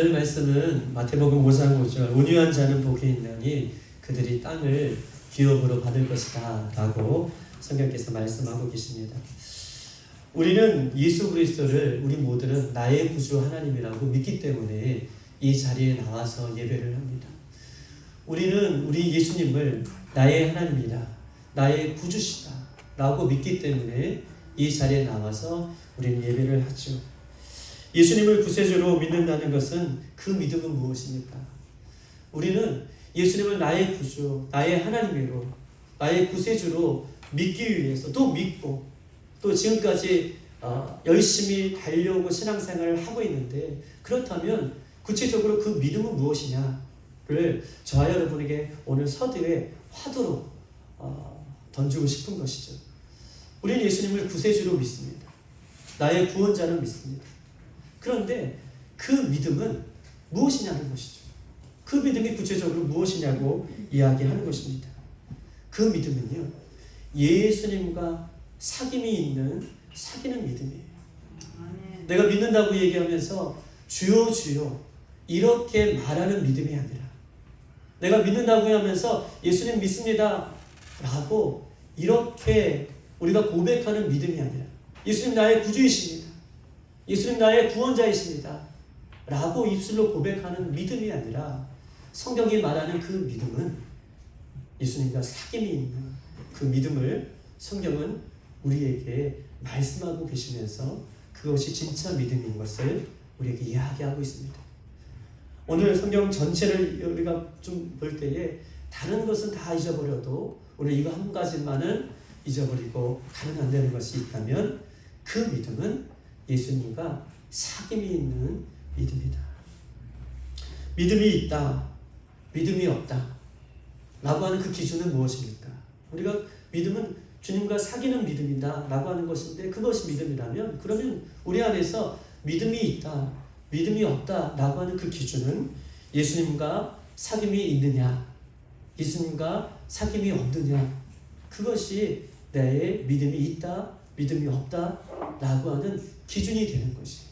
오늘 말씀은 마태복음 5장 5절 온유한 자는 복이 있나니 그들이 땅을 기업으로 받을 것이다 라고 성경께서 말씀하고 계십니다. 우리는 예수 그리스도를 우리 모두는 나의 구주 하나님이라고 믿기 때문에 이 자리에 나와서 예배를 합니다. 우리는 우리 예수님을 나의 하나님이다, 나의 구주시다 라고 믿기 때문에 이 자리에 나와서 우리는 예배를 하죠. 예수님을 구세주로 믿는다는 것은 그 믿음은 무엇입니까? 우리는 예수님을 나의 구주, 나의 하나님으로, 나의 구세주로 믿기 위해서 또 믿고 또 지금까지 열심히 달려오고 신앙생활을 하고 있는데, 그렇다면 구체적으로 그 믿음은 무엇이냐를 저와 여러분에게 오늘 서두에 화두로 던지고 싶은 것이죠. 우리는 예수님을 구세주로 믿습니다. 나의 구원자로 믿습니다. 그런데 그 믿음은 무엇이냐는 것이죠. 그 믿음이 구체적으로 무엇이냐고 이야기하는 것입니다. 그 믿음은요, 예수님과 사귐이 있는 사귀는 믿음이에요. 내가 믿는다고 얘기하면서 주여 주여 이렇게 말하는 믿음이 아니라, 내가 믿는다고 하면서 예수님 믿습니다 라고 이렇게 우리가 고백하는 믿음이 아니라, 예수님 나의 구주이십니다, 예수님 나의 구원자이십니다 라고 입술로 고백하는 믿음이 아니라, 성경이 말하는 그 믿음은 예수님과 사귐이 있는 그 믿음을 성경은 우리에게 말씀하고 계시면서 그것이 진짜 믿음인 것을 우리에게 이야기하고 있습니다. 오늘 성경 전체를 우리가 좀 볼 때에 다른 것은 다 잊어버려도 오늘 이거 한 가지만은 잊어버리고 가면 안 되는 것이 있다면 그 믿음은 예수님과 사귐이 있는 믿음이다. 믿음이 있다, 믿음이 없다 라고 하는 그 기준은 무엇입니까? 우리가 믿음은 주님과 사귀는 믿음이다 라고 하는 것인데, 그것이 믿음이라면 그러면 우리 안에서 믿음이 있다, 믿음이 없다 라고 하는 그 기준은 예수님과 사귐이 있느냐, 예수님과 사귐이 없느냐, 그것이 내 믿음이 있다, 믿음이 없다 라고 하는 기준이 되는 것이에요.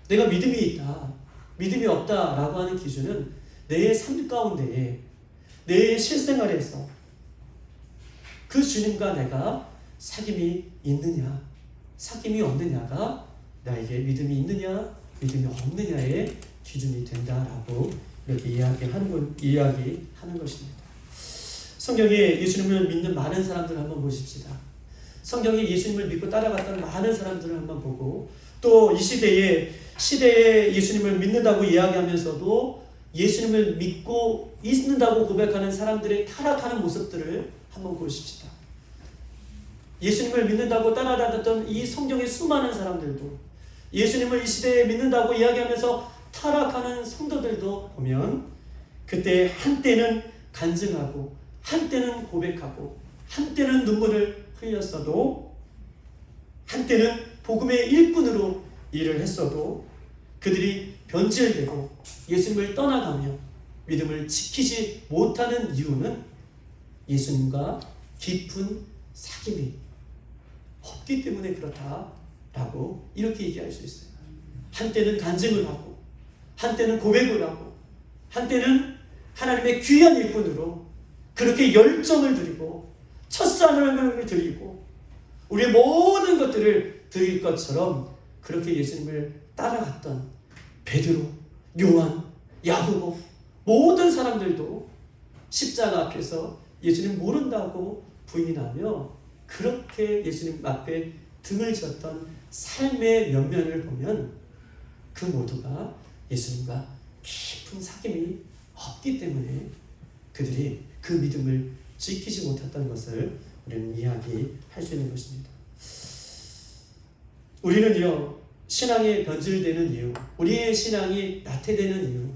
내가 믿음이 있다, 믿음이 없다 라고 하는 기준은 내 삶 가운데에, 내 실생활에서 그 주님과 내가 사귐이 있느냐, 사귐이 없느냐가 나에게 믿음이 있느냐, 믿음이 없느냐의 기준이 된다라고 이렇게 이야기하는 것입니다. 성경에 예수님을 믿는 많은 사람들을 한번 보십시다. 성경에 예수님을 믿고 따라갔던 많은 사람들을 한번 보고, 또 이 시대에 예수님을 믿는다고 이야기하면서도 예수님을 믿고 있는다고 고백하는 사람들의 타락하는 모습들을 한번 보십시다. 예수님을 믿는다고 따라다녔던 이 성경의 수많은 사람들도, 예수님을 이 시대에 믿는다고 이야기하면서 타락하는 성도들도 보면, 그때 한때는 간증하고 한때는 고백하고 한때는 눈물을 흘렸어도, 한때는 복음의 일꾼으로 일을 했어도 그들이 변질되고 예수님을 떠나가며 믿음을 지키지 못하는 이유는 예수님과 깊은 사귐이 없기 때문에 그렇다라고 이렇게 얘기할 수 있어요. 한때는 간증을 하고 한때는 고백을 하고 한때는 하나님의 귀한 일꾼으로 그렇게 열정을 드리고 첫사랑을 드리고 우리의 모든 것들을 드릴 것처럼 그렇게 예수님을 따라갔던 베드로, 요한, 야고보 모든 사람들도 십자가 앞에서 예수님 모른다고 부인하며 그렇게 예수님 앞에 등을 졌던 삶의 면면을 보면 그 모두가 예수님과 깊은 사귐이 없기 때문에 그들이 그 믿음을 지키지 못했던 것을 우리는 이야기할 수 있는 것입니다. 우리는요, 신앙이 변질되는 이유, 우리의 신앙이 나태되는 이유,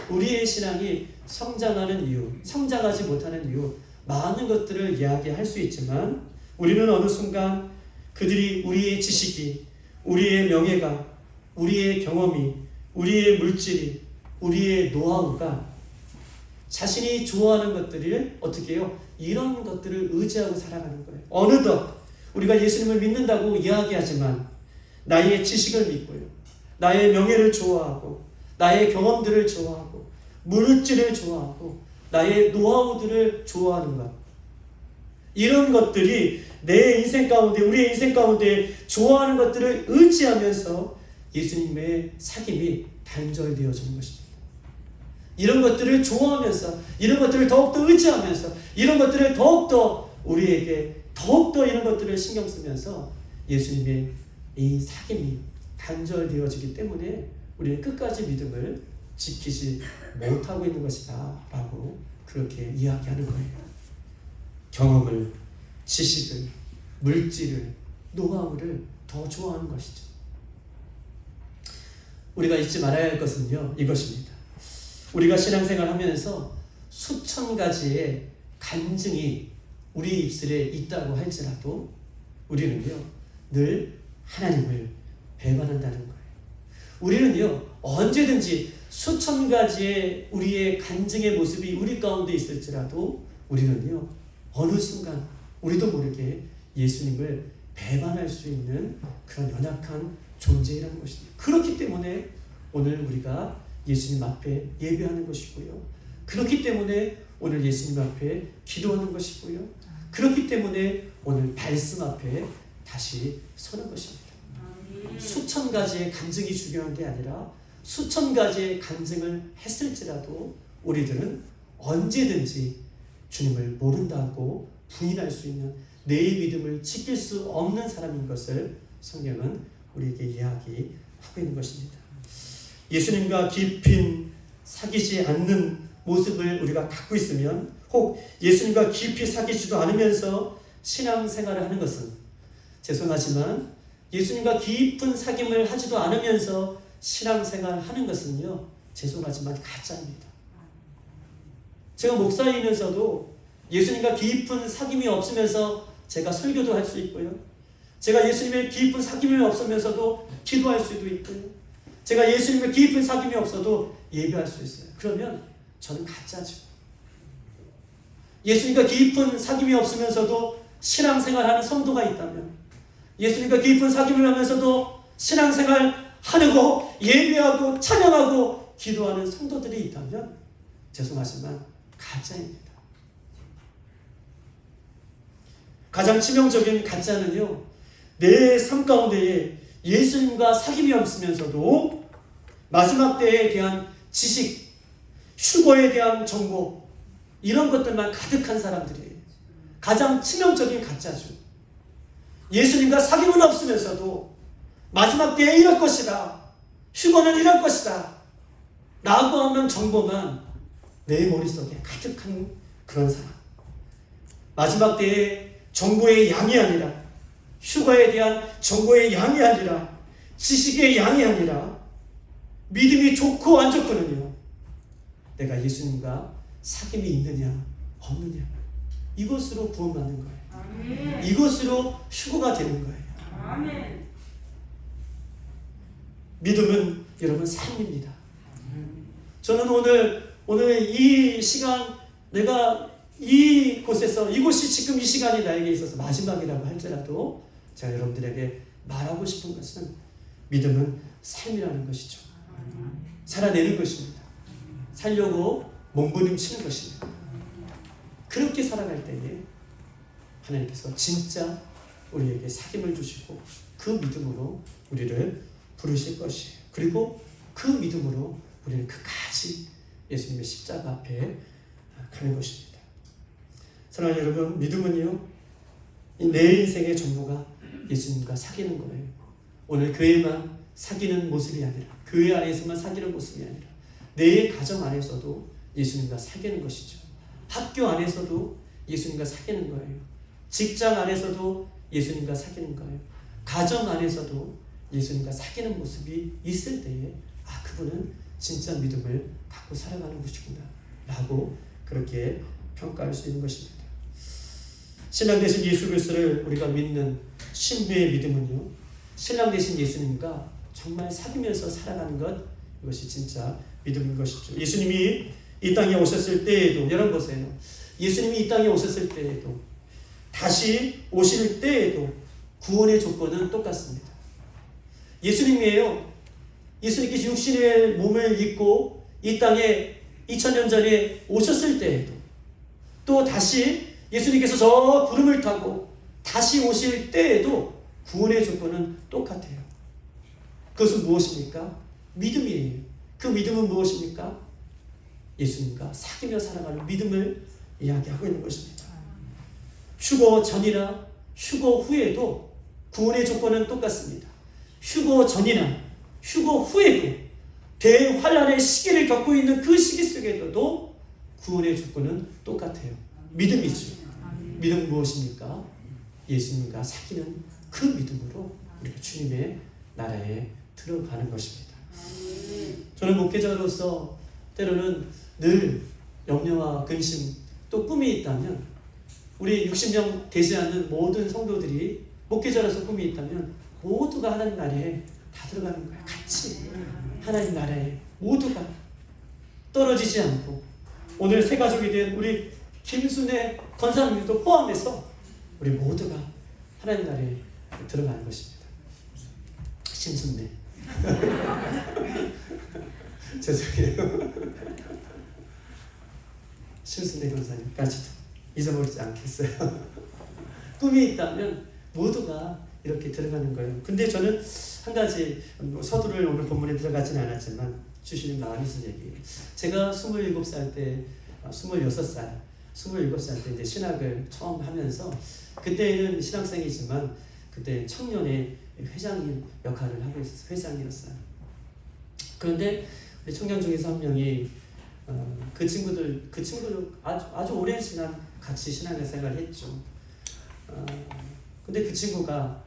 우리의 신앙이 성장하는 이유, 성장하지 못하는 이유, 많은 것들을 이야기할 수 있지만 우리는 어느 순간 그들이 우리의 지식이, 우리의 명예가, 우리의 경험이, 우리의 물질이, 우리의 노하우가 자신이 좋아하는 것들을 어떻게 해요? 이런 것들을 의지하고 살아가는 거예요. 어느덧 우리가 예수님을 믿는다고 이야기하지만 나의 지식을 믿고요, 나의 명예를 좋아하고 나의 경험들을 좋아하고 물질을 좋아하고 나의 노하우들을 좋아하는 것, 이런 것들이 내 인생 가운데, 우리의 인생 가운데 좋아하는 것들을 의지하면서 예수님의 사귐이 단절되어지는 것입니다. 이런 것들을 좋아하면서, 이런 것들을 더욱더 의지하면서, 이런 것들을 더욱더 우리에게 더욱더 이런 것들을 신경 쓰면서 예수님의 이 사귐이 단절되어지기 때문에 우리는 끝까지 믿음을 지키지 못하고 있는 것이다 라고 그렇게 이야기하는 거예요. 경험을, 지식을, 물질을, 노하우를 더 좋아하는 것이죠. 우리가 잊지 말아야 할 것은요, 이것입니다. 우리가 신앙생활 하면서 수천 가지의 간증이 우리 입술에 있다고 할지라도 우리는요, 늘 하나님을 배반한다는 거예요. 우리는요, 언제든지 수천 가지의 우리의 간증의 모습이 우리 가운데 있을지라도 우리는요, 어느 순간 우리도 모르게 예수님을 배반할 수 있는 그런 연약한 존재라는 것입니다. 그렇기 때문에 오늘 우리가 예수님 앞에 예배하는 것이고요. 그렇기 때문에 오늘 예수님 앞에 기도하는 것이고요. 그렇기 때문에 오늘 말씀 앞에 다시 서는 것입니다. 수천 가지의 간증이 중요한 게 아니라 수천 가지의 간증을 했을지라도 우리들은 언제든지 주님을 모른다고 부인할 수 있는, 내 믿음을 지킬 수 없는 사람인 것을 성경은 우리에게 이야기하고 있는 것입니다. 예수님과 깊이 사귀지 않는 모습을 우리가 갖고 있으면, 혹 예수님과 깊이 사귀지도 않으면서 신앙생활을 하는 것은, 죄송하지만 예수님과 깊은 사귐을 하지도 않으면서 신앙생활을 하는 것은요, 죄송하지만 가짜입니다. 제가 목사이면서도 예수님과 깊은 사귐이 없으면서 제가 설교도 할 수 있고요, 제가 예수님의 깊은 사귐이 없으면서도 기도할 수도 있고요, 제가 예수님의 깊은 사귐이 없어도 예배할 수 있어요. 그러면 저는 가짜죠. 예수님과 깊은 사귐이 없으면서도 신앙생활하는 성도가 있다면, 예수님과 깊은 사귐을 하면서도 신앙생활하고 예배하고 찬양하고 기도하는 성도들이 있다면 죄송하지만 가짜입니다. 가장 치명적인 가짜는요, 내 삶 가운데에 예수님과 사귐이 없으면서도 마지막 때에 대한 지식, 휴거에 대한 정보, 이런 것들만 가득한 사람들이에요. 가장 치명적인 가짜죠. 예수님과 사귐은 없으면서도 마지막 때에 이럴 것이다, 휴거는 이럴 것이다 라고 하는 정보만 내 머릿속에 가득한 그런 사람, 마지막 때에 정보의 양이 아니라, 휴거에 대한 정보의 양이 아니라, 지식의 양이 아니라 믿음이 좋고 안 좋고는요, 내가 예수님과 사귐이 있느냐 없느냐, 이것으로 구원받는 거예요. 아멘. 이것으로 휴거가 되는 거예요. 아멘. 믿음은 여러분 삶입니다. 저는 오늘 이 시간, 내가 이곳에서, 이곳이 지금 이 시간이 나에게 있어서 마지막이라고 할지라도 제가 여러분들에게 말하고 싶은 것은, 믿음은 삶이라는 것이죠. 살아내는 것입니다. 살려고 몸부림치는 것입니다. 그렇게 살아갈 때에 하나님께서 진짜 우리에게 사귐을 주시고 그 믿음으로 우리를 부르실 것이에요. 그리고 그 믿음으로 우리는 끝까지 예수님의 십자가 앞에 가는 것입니다. 사랑하는 여러분, 믿음은요, 내 인생의 전부가 예수님과 사귀는 거예요. 오늘 교회만 사귀는 모습이 아니라, 교회 안에서만 사귀는 모습이 아니라 내 가정 안에서도 예수님과 사귀는 것이죠. 학교 안에서도 예수님과 사귀는 거예요. 직장 안에서도 예수님과 사귀는 거예요. 가정 안에서도 예수님과 사귀는 모습이 있을 때에, 아, 그분은 진짜 믿음을 갖고 살아가는 것이구나 라고 그렇게 평가할 수 있는 것입니다. 신랑 되신 예수 그리스도를 우리가 믿는 신부의 믿음은요, 신랑 되신 예수님과 정말 사귀면서 살아가는 것, 이것이 진짜 믿음인 것이죠. 예수님이 이 땅에 오셨을 때에도, 여러분 보세요, 예수님이 이 땅에 오셨을 때에도, 다시 오실 때에도 구원의 조건은 똑같습니다. 예수님이에요. 예수님께서 육신의 몸을 입고 이 땅에 2000년 전에 오셨을 때에도, 또 다시 예수님께서 저 구름을 타고 다시 오실 때에도 구원의 조건은 똑같아요. 그것은 무엇입니까? 믿음이에요. 그 믿음은 무엇입니까? 예수님과 사귀며 살아가는 믿음을 이야기하고 있는 것입니다. 휴거 전이나 휴거 후에도 구원의 조건은 똑같습니다. 휴거 전이나 휴거 후에도 대환란의 시기를 겪고 있는 그 시기 속에도 구원의 조건은 똑같아요. 믿음이죠. 믿음은 무엇입니까? 예수님과 사귀는 그 믿음으로 우리가 주님의 나라에 들어가는 것입니다. 저는 목회자로서 때로는 늘 염려와 근심 또 꿈이 있다면, 우리 60명 되지 않는 모든 성도들이 목회자로서 꿈이 있다면 모두가 하나님 나라에 다 들어가는 거예요. 같이 하나님 나라에 모두가 떨어지지 않고, 오늘 새 가족이 된 우리 김순애 권사님도 포함해서 우리 모두가 하나님 나라에 들어가는 것입니다. 심순애 죄송해요. 심순애 권사님까지도 잊어버리지 않겠어요. 꿈이 있다면 모두가 이렇게 들어가는 거예요. 근데 저는 한 가지, 서두를 오늘 본문에 들어가지는 않았지만 주시는 마음에서 얘기해요. 제가 27살 때, 27살 때 이제 신학을 처음 하면서, 그때는 신학생이지만 그때 청년의 회장님 역할을 하고 있었어요. 회장이었어요. 그런데 우리 청년 중에서 한 명이 그 친구들 아주 오랜 시간 같이 신앙생활을 했죠. 근데 그 친구가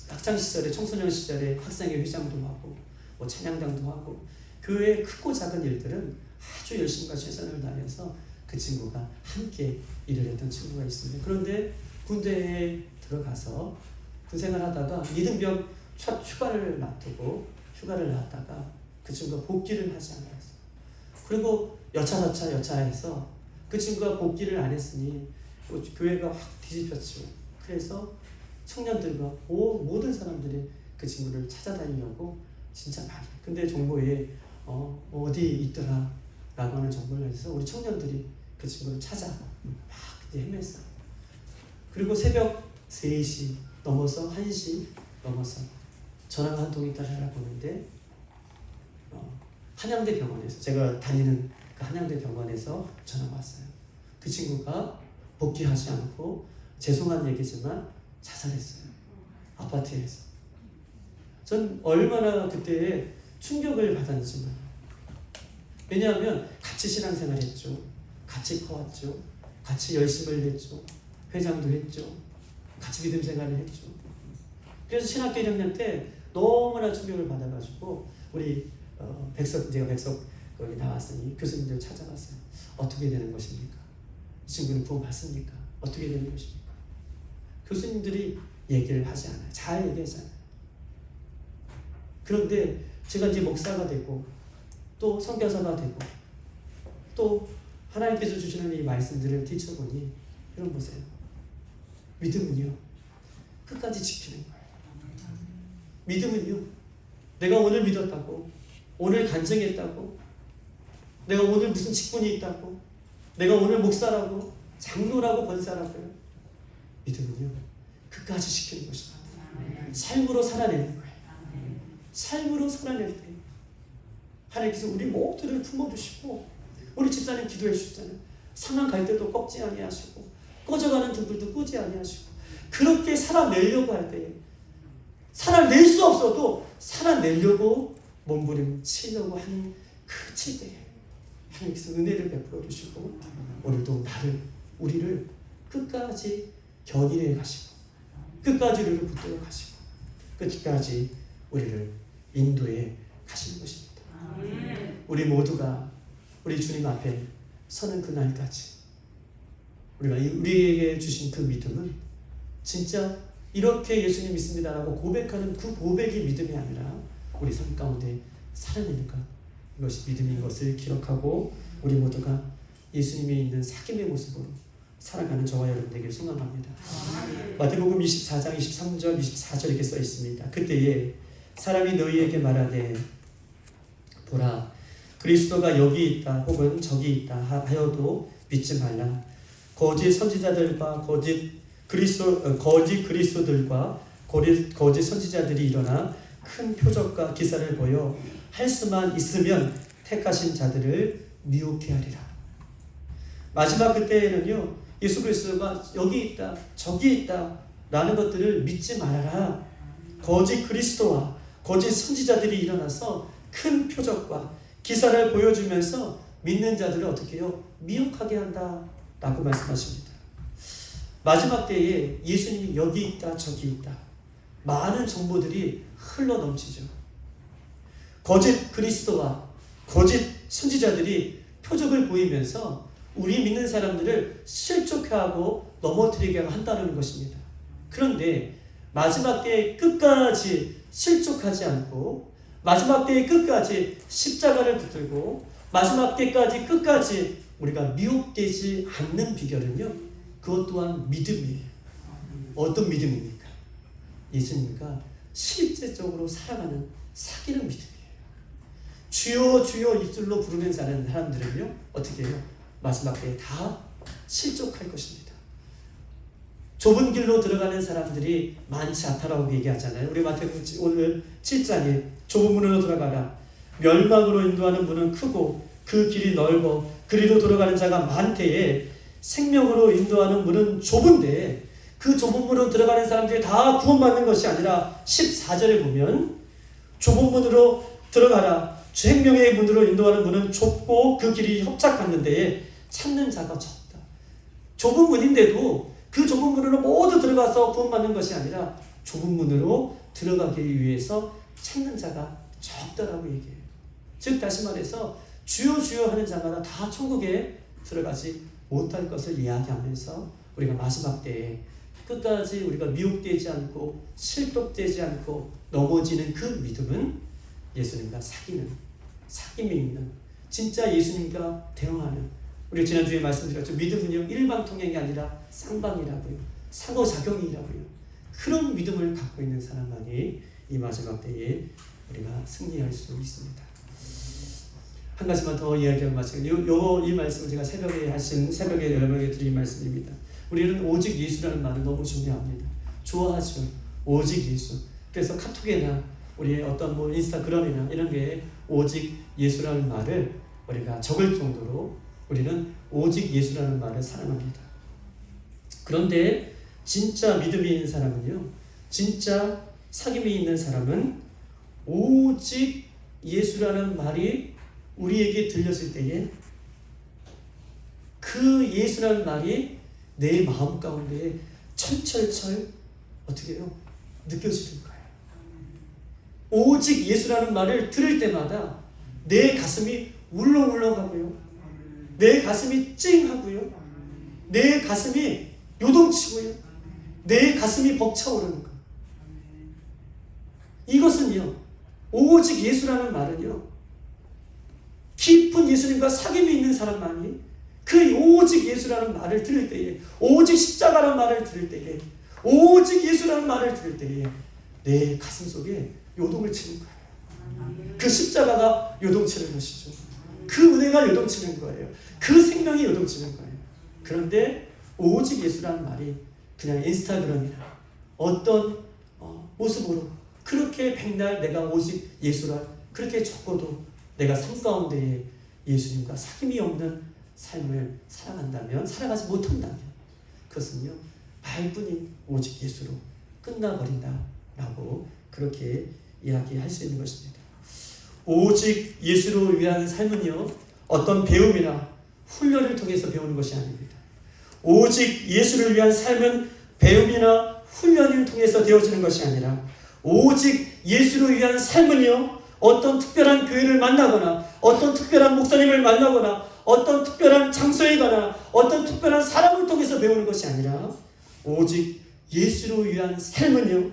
학창 시절에, 청소년 시절에 학생회 회장도 하고 뭐 찬양당도 하고 교회의 크고 작은 일들은 아주 열심과 최선을 다해서 그 친구가 함께 일을 했던 친구가 있습니다. 그런데 군대에 들어가서 군생활하다가 이등병 첫 휴가를 놔다가 그 친구가 복귀를 하지 않았어요. 그리고 여차해서 그 친구가 복귀를 안 했으니 교회가 확 뒤집혔죠. 그래서 청년들과 모든 사람들이 그 친구를 찾아다니려고 진짜 많이. 근데 정보에 어디 있더라 라고 하는 정보를 해서 우리 청년들이 그 친구를 찾아 막 헤맸어요. 그리고 새벽 3시 넘어서 1시 넘어서 전화가 한 통이 따라라 보는데, 한양대 병원에서, 제가 다니는 그 한양대 병원에서 전화가 왔어요. 그 친구가 복귀하지 않고, 죄송한 얘기지만 자살했어요. 아파트에서. 전 얼마나 그때 충격을 받았는지 몰라요. 왜냐하면 같이 신앙생활 했죠. 같이 커왔죠. 같이 열심을 했죠. 회장도 했죠. 같이 믿음 생활을 했죠. 그래서 신학교 1학년 때 너무나 충격을 받아가지고 우리 제가 백석 거기 나왔으니 교수님들 찾아갔어요. 어떻게 되는 것입니까? 이 친구는 구원 받습니까? 어떻게 되는 것입니까? 교수님들이 얘기를 하지 않아요. 잘 얘기하지 않아요. 그런데 제가 이제 목사가 되고 또 선교사가 되고 또 하나님께서 주시는 이 말씀들을 뒤쳐보니, 여러분 보세요. 믿음은요, 끝까지 지키는 거예요. 믿음은요, 내가 오늘 믿었다고, 오늘 간증했다고, 내가 오늘 무슨 직분이 있다고, 내가 오늘 목사라고, 장로라고, 권사라고요. 믿음은요, 끝까지 지키는 것입니다. 삶으로 살아내는 거예요. 삶으로 살아낼 때 하나님께서 우리 모두를 품어주시고, 우리 집사님 기도해 주셨잖아요. 상한 갈 때도 꺾지 아니하시고 꺼져가는 등불도 끄지 아니하시고, 그렇게 살아내려고 할 때, 살아낼 수 없어도 살아내려고 몸부림치려고 하는 그 시대에 하나님께서 은혜를 베풀어 주시고, 오늘도 우리를 끝까지 견인해 가시고, 끝까지 우리를 붙들어 가시고, 끝까지 우리를 인도해 가시는 것입니다. 우리 모두가 우리 주님 앞에 서는 그날까지 우리에게 주신 그 믿음은 진짜 이렇게 예수님 믿습니다라고 고백하는 그 고백이 믿음이 아니라 우리 삶 가운데 살아내는 것, 이것이 믿음인 것을 기록하고 우리 모두가 예수님이 있는 사귐의 모습으로 살아가는 저와 여러분 되길 소망합니다. 마태복음 24장 23절 24절 이렇게 써 있습니다. 그때에 사람이 너희에게 말하되 보라 그리스도가 여기 있다 혹은 저기 있다 하여도 믿지 말라. 거짓 선지자들과 거짓 그리스도들과 거짓 선지자들이 일어나 큰 표적과 기사를 보여 할 수만 있으면 택하신 자들을 미혹해 하리라. 마지막 그때에는요, 예수 그리스도가 여기 있다 저기 있다 라는 것들을 믿지 말아라. 거짓 그리스도와 거짓 선지자들이 일어나서 큰 표적과 기사를 보여주면서 믿는 자들을 어떻게 해요? 미혹하게 한다 라고 말씀하십니다. 마지막 때에 예수님이 여기 있다 저기 있다 많은 정보들이 흘러 넘치죠. 거짓 그리스도와 거짓 선지자들이 표적을 보이면서 우리 믿는 사람들을 실족하고 넘어뜨리게 한다는 것입니다. 그런데 마지막 때에 끝까지 실족하지 않고 마지막 때에 끝까지 십자가를 붙들고 마지막 때까지 끝까지 우리가 미혹되지 않는 비결은요, 그것 또한 믿음이에요. 어떤 믿음입니까? 예수님과 실제적으로 살아가는 사귀는 믿음이에요. 주여 주여 입술로 부르면서 하는 사람들은요 어떻게 해요? 마지막 때에 다 실족할 것입니다. 좁은 길로 들어가는 사람들이 많지 않다라고 얘기하잖아요. 우리 마태복음 오늘 7장에 좁은 문으로 들어가라. 멸망으로 인도하는 문은 크고 그 길이 넓어 그리로 들어가는 자가 많대에 생명으로 인도하는 문은 좁은데 그 좁은 문으로 들어가는 사람들이 다 구원받는 것이 아니라 14절에 보면 좁은 문으로 들어가라. 생명의 문으로 인도하는 문은 좁고 그 길이 협착하는 데에 찾는 자가 적다. 좁은 문인데도 그 좁은 문으로 모두 들어가서 구원받는 것이 아니라 좁은 문으로 들어가기 위해서 찾는 자가 적다라고 얘기해요. 즉 다시 말해서 주여 주여 하는 자마다 다 천국에 들어가지 못할 것을 이야기하면서 우리가 마지막 때에 끝까지 우리가 미혹되지 않고 실족되지 않고 넘어지는 그 믿음은 예수님과 사귀는, 사귐이 있는, 진짜 예수님과 대화하는, 우리 지난주에 말씀드렸죠. 믿음은요 일방통행이 아니라 쌍방이라고요, 상호작용이라고요. 그런 믿음을 갖고 있는 사람만이 이 마지막 때에 우리가 승리할 수 있습니다. 한 가지만 더 이야기하고 마치겠습니다. 이 말씀을 제가 새벽에 여러분에게 드린 말씀입니다. 우리는 오직 예수라는 말은 너무 중요합니다. 좋아하죠. 오직 예수. 그래서 카톡이나 우리의 어떤 인스타그램이나 이런 게 오직 예수라는 말을 우리가 적을 정도로 우리는 오직 예수라는 말을 사랑합니다. 그런데 진짜 믿음이 있는 사람은요, 진짜 사귐이 있는 사람은 오직 예수라는 말이 우리에게 들렸을 때에 그 예수라는 말이 내 마음 가운데 철철철 어떻게 해요? 느껴지는 거예요. 오직 예수라는 말을 들을 때마다 내 가슴이 울렁울렁하고요, 내 가슴이 찡하고요, 내 가슴이 요동치고요, 내 가슴이 벅차오르는 거예요. 이것은요, 오직 예수라는 말은요, 깊은 예수님과 사귐이 있는 사람만이 그 오직 예수라는 말을 들을 때에, 오직 십자가라는 말을 들을 때에, 오직 예수라는 말을 들을 때에 내 가슴 속에 요동을 치는 거예요. 그 십자가가 요동치는 것이죠. 그 은혜가 요동치는 거예요. 그 생명이 요동치는 거예요. 그런데 오직 예수라는 말이 그냥 인스타그램이나 어떤 모습으로 그렇게 백날 내가 오직 예수라 그렇게 적어도 내가 삶 가운데에 예수님과 사귐이 없는 삶을 살아가지 못한다면 그것은요, 말뿐인 오직 예수로 끝나버린다라고 그렇게 이야기할 수 있는 것입니다. 오직 예수로 위한 삶은요, 어떤 배움이나 훈련을 통해서 배우는 것이 아닙니다. 오직 예수를 위한 삶은 배움이나 훈련을 통해서 되어지는 것이 아니라 오직 예수를 위한 삶은요, 어떤 특별한 교회를 만나거나 어떤 특별한 목사님을 만나거나 어떤 특별한 장소에 가나 어떤 특별한 사람을 통해서 배우는 것이 아니라 오직 예수를 위한 삶은요,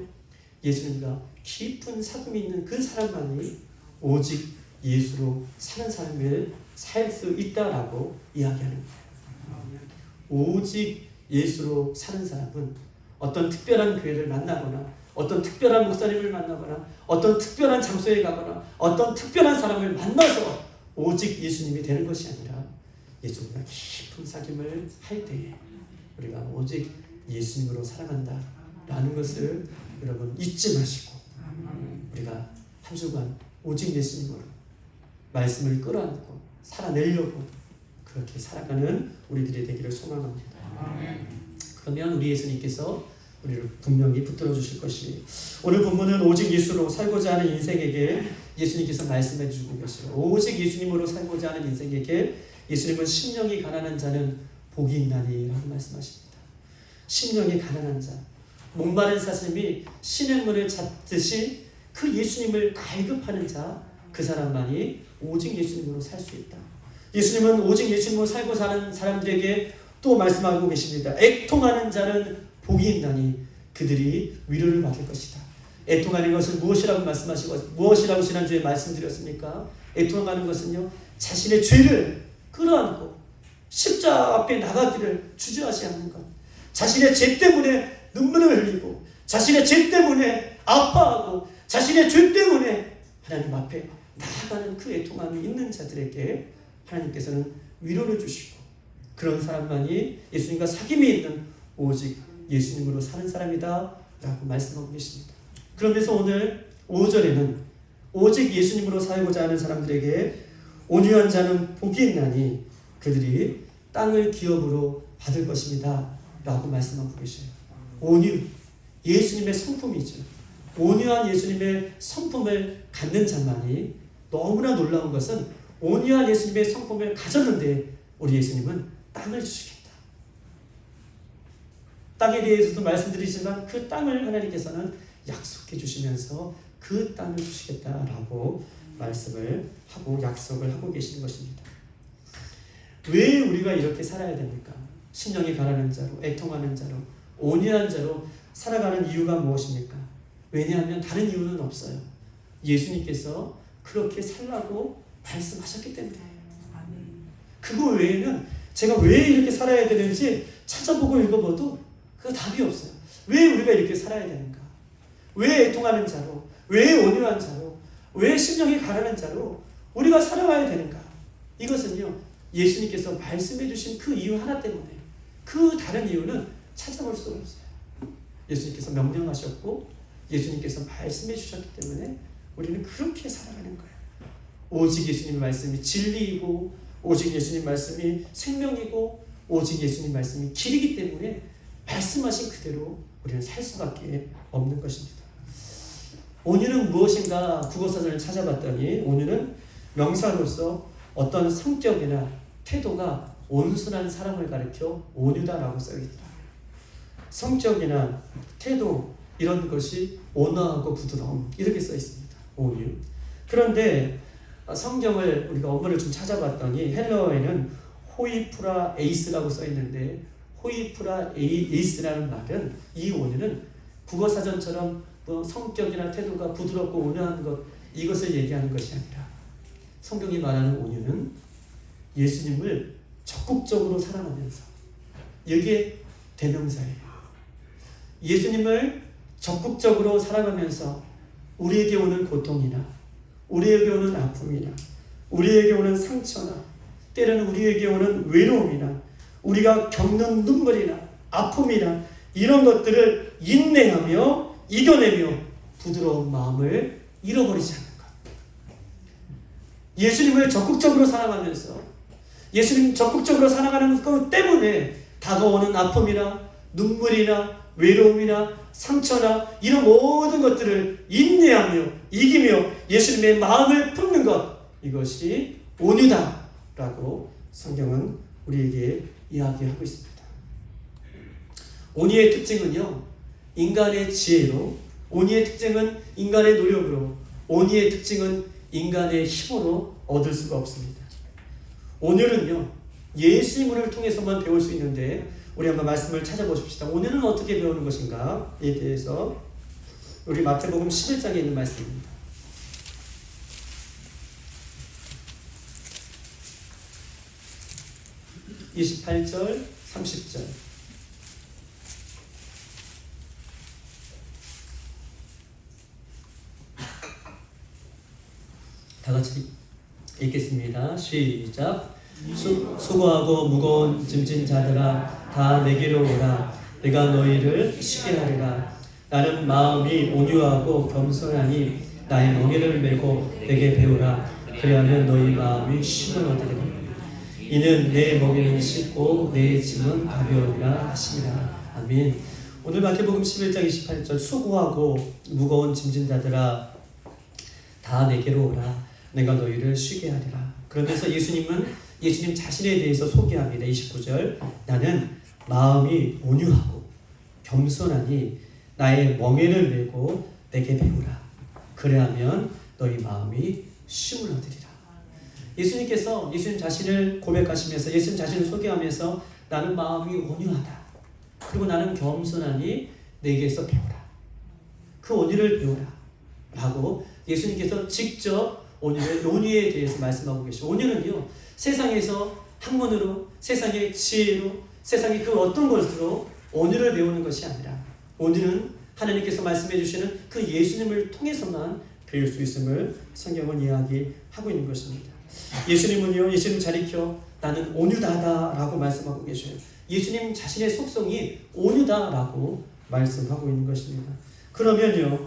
예수님과 깊은 사귐이 있는 그 사람만이 오직 예수로 사는 삶을 살 수 있다라고 이야기하는 거예요. 오직 예수로 사는 사람은 어떤 특별한 교회를 만나거나 어떤 특별한 목사님을 만나거나 어떤 특별한 장소에 가거나 어떤 특별한 사람을 만나서 오직 예수님이 되는 것이 아니라 예수님과 깊은 사귐을 할 때에 우리가 오직 예수님으로 살아간다라는 것을 여러분 잊지 마시고 우리가 한 주간 오직 예수님으로 말씀을 끌어안고 살아내려고 그렇게 살아가는 우리들이 되기를 소망합니다. 그러면 우리 예수님께서 우리를 분명히 붙들어 주실 것이 오늘 본문은 오직 예수로 살고자 하는 인생에게 예수님께서 말씀해 주고 계시고 오직 예수님으로 살고자 하는 인생에게 예수님은 심령이 가난한 자는 복이 있나니 라고 말씀하십니다. 심령이 가난한 자, 목마른 사슴이 시냇물을 찾듯이 그 예수님을 갈급하는 자, 그 사람만이 오직 예수님으로 살 수 있다. 예수님은 오직 예수님으로 살고 사는 사람들에게 또 말씀하고 계십니다. 애통하는 자는 복이 있나니 그들이 위로를 받을 것이다. 애통하는 것은 무엇이라고 말씀하시고 무엇이라고 지난주에 말씀드렸습니까? 애통하는 것은요, 자신의 죄를 끌어안고 십자가 앞에 나가기를 주저하지 않는 것, 자신의 죄 때문에 눈물을 흘리고 자신의 죄 때문에 아파하고 자신의 죄 때문에 하나님 앞에 나아가는 그 애통함이 있는 자들에게 하나님께서는 위로를 주시고 그런 사람만이 예수님과 사귐이 있는 오직 예수님으로 사는 사람이다 라고 말씀하고 계십니다. 그러면서 오늘 5절에는 오직 예수님으로 살고자 하는 사람들에게 온유한 자는 복이 있나니 그들이 땅을 기업으로 받을 것입니다 라고 말씀하고 계셔요. 온유, 예수님의 성품이죠. 온유한 예수님의 성품을 갖는 자만이 너무나 놀라운 것은 온유한 예수님의 성품을 가졌는데 우리 예수님은 땅을 주시겠다. 땅에 대해서도 말씀드리지만 그 땅을 하나님께서는 약속해 주시면서 그 땅을 주시겠다라고 말씀을 하고 약속을 하고 계시는 것입니다. 왜 우리가 이렇게 살아야 됩니까? 심령이 가난한 자로, 애통하는 자로, 온유한 자로 살아가는 이유가 무엇입니까? 왜냐하면 다른 이유는 없어요. 예수님께서 그렇게 살라고 말씀하셨기 때문에. 그거 외에는 제가 왜 이렇게 살아야 되는지 찾아보고 읽어봐도 그 답이 없어요. 왜 우리가 이렇게 살아야 되는가? 왜 애통하는 자로, 왜 온유한 자로, 왜 심령이 가난한 자로 우리가 살아가야 되는가? 이것은요, 예수님께서 말씀해 주신 그 이유 하나 때문에, 그 다른 이유는 찾아볼 수 없어요. 예수님께서 명령하셨고 예수님께서 말씀해 주셨기 때문에 우리는 그렇게 살아가는 거예요. 오직 예수님 말씀이 진리이고 오직 예수님 말씀이 생명이고 오직 예수님 말씀이 길이기 때문에 말씀하신 그대로 우리는 살 수밖에 없는 것입니다. 온유는 무엇인가 국어사전을 찾아봤더니 온유는 명사로서 어떤 성격이나 태도가 온순한 사람을 가리켜 온유다라고 써있더라. 성격이나 태도 이런 것이 온화하고 부드러움 이렇게 써 있습니다. 온유. 그런데 성경을 우리가 원문을 좀 찾아봤더니 헬라어에는 호이프라 에이스라고 써 있는데 호이프라 에이스라는 말은 이 온유는 국어사전처럼 뭐 성격이나 태도가 부드럽고 온화한 것 이것을 얘기하는 것이 아니라 성경이 말하는 온유는 예수님을 적극적으로 사랑하면서 이게 대명사예요. 예수님을 적극적으로 사랑하면서 우리에게 오는 고통이나 우리에게 오는 아픔이나 우리에게 오는 상처나 때로는 우리에게 오는 외로움이나 우리가 겪는 눈물이나 아픔이나 이런 것들을 인내하며 이겨내며 부드러운 마음을 잃어버리지 않는 것. 예수님을 적극적으로 사랑하면서 예수님 적극적으로 사랑하는 것 때문에 다가오는 아픔이나 눈물이나 외로움이나 상처나 이런 모든 것들을 인내하며 이기며 예수님의 마음을 품는 것 이것이 온유다라고 성경은 우리에게 이야기하고 있습니다. 온유의 특징은요, 인간의 지혜로, 온유의 특징은 인간의 노력으로, 온유의 특징은 인간의 힘으로 얻을 수가 없습니다. 온유는요, 예수님을 통해서만 배울 수 있는데 우리 한번 말씀을 찾아보십시다. 온유는 어떻게 배우는 것인가에 대해서 우리 마태복음 11장에 있는 말씀입니다. 28절, 30절. 같이 읽겠습니다. 시작. 수고하고 무거운 짐진 자들아 다 내게로 오라. 내가 너희를 쉬게 하리라. 나는 마음이 온유하고 겸손하니 나의 멍에를 메고 내게 배우라. 그리하면 너희 마음이 쉼을 얻으리라. 이는 내 멍에는 쉽고 내 짐은 가벼우리라 하시니라. 아멘. 오늘 마태복음 11장 28절 수고하고 무거운 짐진 자들아 다 내게로 오라. 내가 너희를 쉬게 하리라. 그러면서 예수님 자신에 대해서 소개합니다. 29절 나는 마음이 온유하고 겸손하니 나의 멍에를 메고 내게 배우라. 그래야면 너희 마음이 쉼을 얻으리라. 예수님 자신을 고백하시면서 예수님 자신을 소개하면서 나는 마음이 온유하다. 그리고 나는 겸손하니 내게서 배우라. 그 온유를 배우라. 라고 예수님께서 직접 온유에 대해서 말씀하고 계시죠. 온유는요, 세상에서 학문으로, 세상의 지혜로, 세상의 그 어떤 것으로 온유를 배우는 것이 아니라 온유는 하나님께서 말씀해 주시는 그 예수님을 통해서만 배울 수 있음을 성경은 이야기하고 있는 것입니다. 예수님 자리켜 나는 온유다라고 말씀하고 계셔요. 예수님 자신의 속성이 온유다라고 말씀하고 있는 것입니다. 그러면요,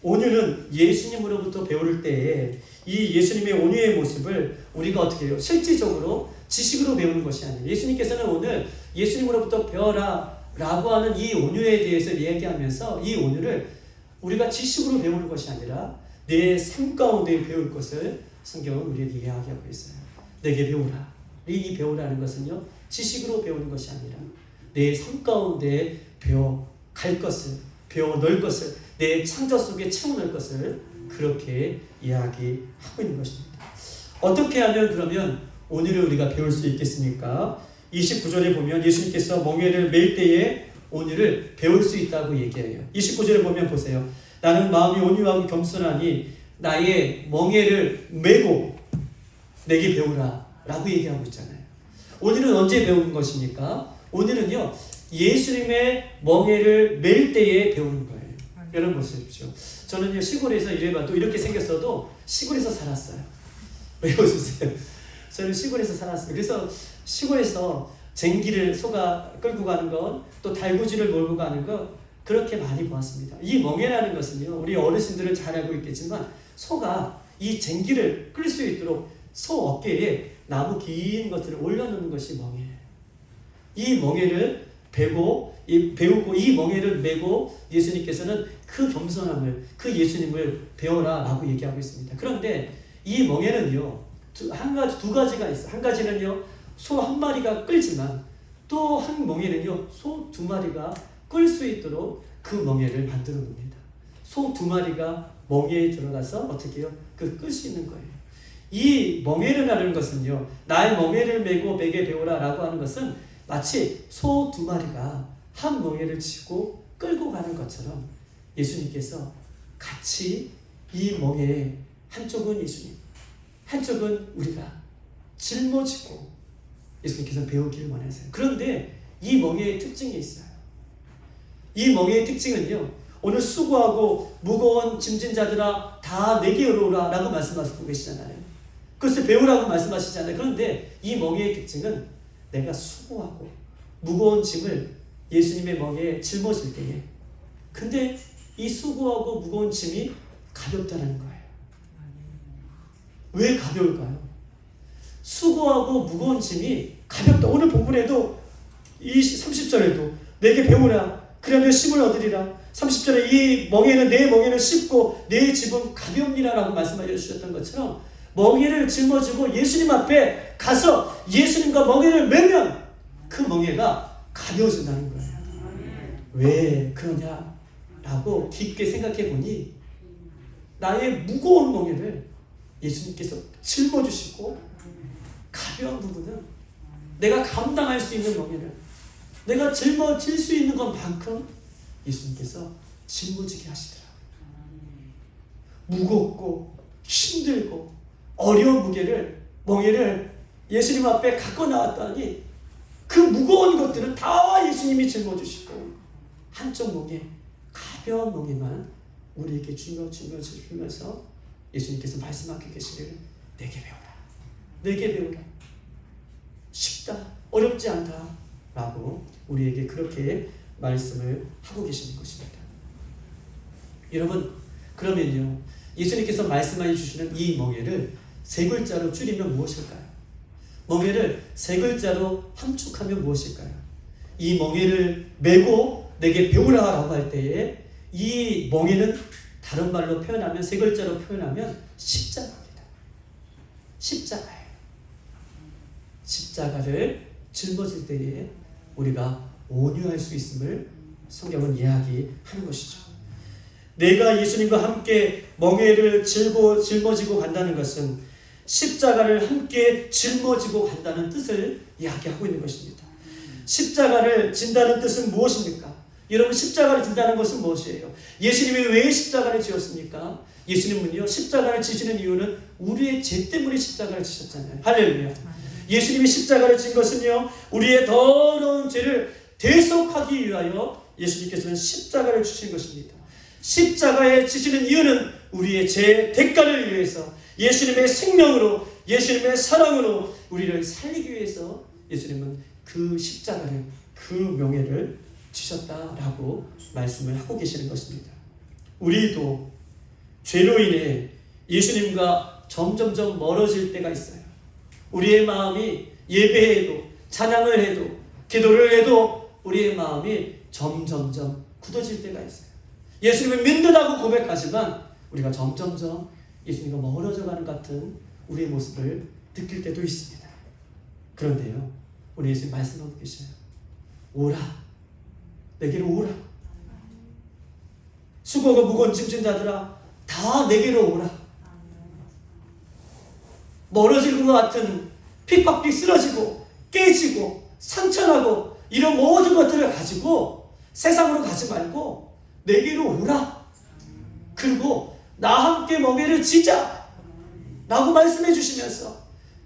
온유는 예수님으로부터 배울 때에 이 예수님의 온유의 모습을 우리가 어떻게 해요? 실질적으로 지식으로 배우는 것이 아니에요. 예수님께서는 오늘 예수님으로부터 배워라 라고 하는 이 온유에 대해서 이야기하면서 이 온유를 우리가 지식으로 배우는 것이 아니라 내 삶 가운데 배울 것을 성경은 우리에게 이야기하고 있어요. 내게 배우라. 이 배우라는 것은요, 지식으로 배우는 것이 아니라 내 삶 가운데 배워갈 것을, 배워 넣을 것을, 내 창조 속에 채워넣을 것을 그렇게 이야기하고 있는 것입니다. 어떻게 하면 그러면 온유를 우리가 배울 수 있겠습니까? 29절에 보면 예수님께서 멍에를 맬 때에 온유를 배울 수 있다고 얘기해요. 29절에 보면 보세요. 나는 마음이 온유하고 겸손하니 나의 멍에를 메고 내게 배우라 라고 얘기하고 있잖아요. 온유는 언제 배우는 것입니까? 온유는요, 예수님의 멍에를 맬 때에 배우는 거예요. 여러분 보십시오. 저는요, 시골에서 이래봐도 이렇게 생겼어도 시골에서 살았어요. 왜 웃으세요? 저는 시골에서 살았어요. 그래서 시골에서 쟁기를 소가 끌고 가는 것, 또 달구지를 몰고 가는 것 그렇게 많이 보았습니다. 이 멍에라는 것은요, 우리 어르신들은 잘 알고 있겠지만 소가 이 쟁기를 끌 수 있도록 소 어깨에 나무 긴 것들을 올려놓는 것이 멍에예요. 이 멍에를 배우고 이 멍에를 메고 예수님께서는 그 겸손함을, 그 예수님을 배워라 라고 얘기하고 있습니다. 그런데 이 멍에는요, 두 가지가 있어요. 한 가지는요, 소 한 마리가 끌지만 또 한 멍에는요, 소 두 마리가 끌 수 있도록 그 멍에를 만들어 놓습니다. 소 두 마리가 멍에에 들어가서 어떻게 해요? 끌 수 있는 거예요. 이 멍에라는 것은요, 나의 멍에를 메고 내게 배우라 라고 하는 것은 마치 소 두 마리가 한 멍에를 치고 끌고 가는 것처럼 예수님께서 같이 이 멍에에 한쪽은 예수님, 한쪽은 우리가 짊어지고 예수님께서 배우기를 원하세요. 그런데 이 멍에의 특징이 있어요. 이 멍에의 특징은요, 오늘 수고하고 무거운 짐진 자들아 다 내게로 오라 라고 말씀하시고 계시잖아요. 그것을 배우라고 말씀하시잖아요. 그런데 이 멍에의 특징은 내가 수고하고 무거운 짐을 예수님의 멍에에 짊어질 때에, 근데 이 수고하고 무거운 짐이 가볍다는 거예요. 왜 가벼울까요? 수고하고 무거운 짐이 가볍다. 오늘 본문에도 이 30절에도 내게 배우라. 그러면 쉼을 얻으리라. 30절에 이 멍에는 내 멍에는 쉽고 내 짐은 가벼우니라 라고 말씀하여 주셨던 것처럼 멍에를 짊어지고 예수님 앞에 가서 예수님과 멍에를 메면 그 멍에가 가벼워진다는 거예요. 왜 그러냐라고 깊게 생각해 보니 나의 무거운 멍에를 예수님께서 짊어주시고 가벼운 부분은 내가 감당할 수 있는 멍에를 내가 짊어질 수 있는 것만큼 예수님께서 짊어지게 하시더라고요. 무겁고 힘들고 어려운 멍에를 예수님 앞에 갖고 나왔더니 그 무거운 것들은 다 예수님이 짊어주시고 한쪽 멍에, 가벼운 멍에만 우리에게 주면서 예수님께서 말씀하고 계시기를 내게 배우라. 내게 배우라. 쉽다. 어렵지 않다. 라고 우리에게 그렇게 말씀을 하고 계시는 것입니다. 여러분, 그러면요, 예수님께서 말씀해 주시는 이 멍에를 세 글자로 줄이면 무엇일까요? 멍에를 세 글자로 함축하면 무엇일까요? 이 멍에를 메고 내게 배우라라고 할 때에 이 멍에는 다른 말로 표현하면, 세 글자로 표현하면 십자가입니다. 십자가예요. 십자가를 짊어질 때에 우리가 온유할 수 있음을 성경은 이야기하는 것이죠. 내가 예수님과 함께 멍에를 짊어지고 간다는 것은 십자가를 함께 짊어지고 간다는 뜻을 이야기하고 있는 것입니다. 십자가를 진다는 뜻은 무엇입니까? 여러분, 십자가를 진다는 것은 무엇이에요? 예수님이 왜 십자가를 지었습니까? 예수님은요, 십자가를 지시는 이유는 우리의 죄 때문에 십자가를 지셨잖아요. 할렐루야. 예수님이 십자가를 진 것은요, 우리의 더러운 죄를 대속하기 위하여 예수님께서는 십자가를 주신 것입니다. 십자가에 지시는 이유는 우리의 죄의 대가를 위해서, 예수님의 생명으로, 예수님의 사랑으로 우리를 살리기 위해서 예수님은 그 십자가를, 그 명예를 주셨다라고 말씀을 하고 계시는 것입니다. 우리도 죄로 인해 예수님과 점점점 멀어질 때가 있어요. 우리의 마음이 예배해도, 찬양을 해도, 기도를 해도 우리의 마음이 점점점 굳어질 때가 있어요. 예수님을 믿는다고 고백하지만 우리가 점점점 예수님과 멀어져가는 같은 우리의 모습을 느낄 때도 있습니다. 그런데요, 우리 예수님 말씀하고 계셔요. 오라. 내게로 오라. 수고가 무거운 짐진 자들아, 다 내게로 오라. 멀어질 것 같은 픽박픽 쓰러지고 깨지고 상처나고 이런 모든 것들을 가지고 세상으로 가지 말고 내게로 오라. 그리고 나 함께 멍에를 지자 라고 말씀해 주시면서